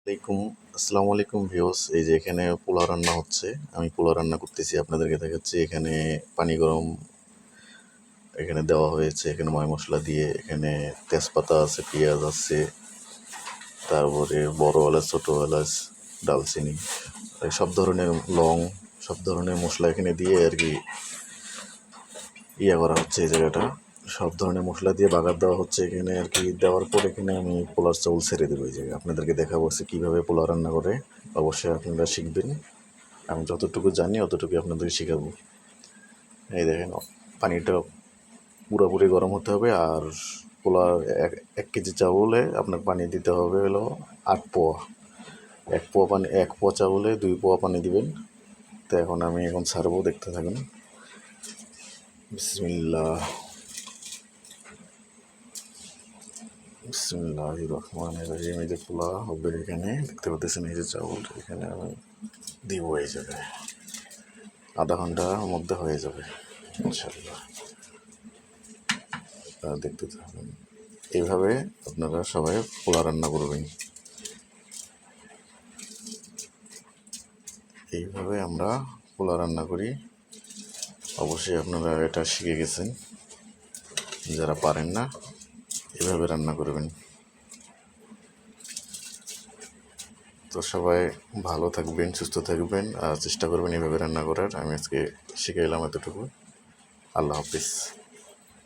আলাইকুম আসসালামু আলাইকুম ভিউস। এই যে এখানে পোলাও রান্না হচ্ছে, আমি পোলাও রান্না করতেছি, আপনাদেরকে দেখাচ্ছি। এখানে পানি গরম এখানে দেওয়া হয়েছে, এখানে ময় মশলা দিয়ে, এখানে তেজপাতা আছে, পেঁয়াজ আছে, তারপরে বড় এলাচ, ছোটো এলাচ, ডালচিনি, এই সব ধরনের লং, সব ধরনের মশলা এখানে দিয়ে আর কি করা হচ্ছে। এই জায়গাটা সব ধরনের মশলা দিয়ে বাগার দেওয়া হচ্ছে এখানে আর কি। দেওয়ার পর এখানে আমি পোলার চাউল ছেড়ে দেবো। এই জায়গায় আপনাদেরকে দেখাবো কীভাবে পোলাও রান্না করে। অবশ্যই আপনারা শিখবেন, আমি যতটুকু জানি অতটুকু আপনাদেরকে শেখাবো। এই দেখেন, পানিটা পুরোপুরি গরম হতে হবে। আর পোলার 1 কেজি চাউলে আপনার পানি দিতে হবে হলো 8 পোয়া। 1 পোয়া পানি, 1 পোয়া চাউলে 2 পোয়া পানি দিবেন। তো আমি ছাড়বো, দেখতে থাকুন। বিসমিল্লাহ বিসমিল্লাহির রহমানির রহিম। এই যে পোলা হবে, এখানে দেখতে পাচ্ছেন এই যে চাউল, এখানে আমি দিব। এই জায়গায় আধা ঘন্টার মধ্যে হয়ে যাবে ইনশাল্লাহ। দেখতে থাকুন। এইভাবে আপনারা সবাই পোলা রান্না করবেন। এইভাবে আমরা পোলা রান্না করি। অবশ্যই আপনারা এটা শিখে গেছেন। যারা পারেন না, এভাবে রান্না করবেন। তো সবাই ভালো থাকবেন, সুস্থ থাকবেন, আর চেষ্টা করবেন এভাবে রান্না করার। আমি আজকে শিখাইলাম এতটুকু। আল্লাহ হাফিজ।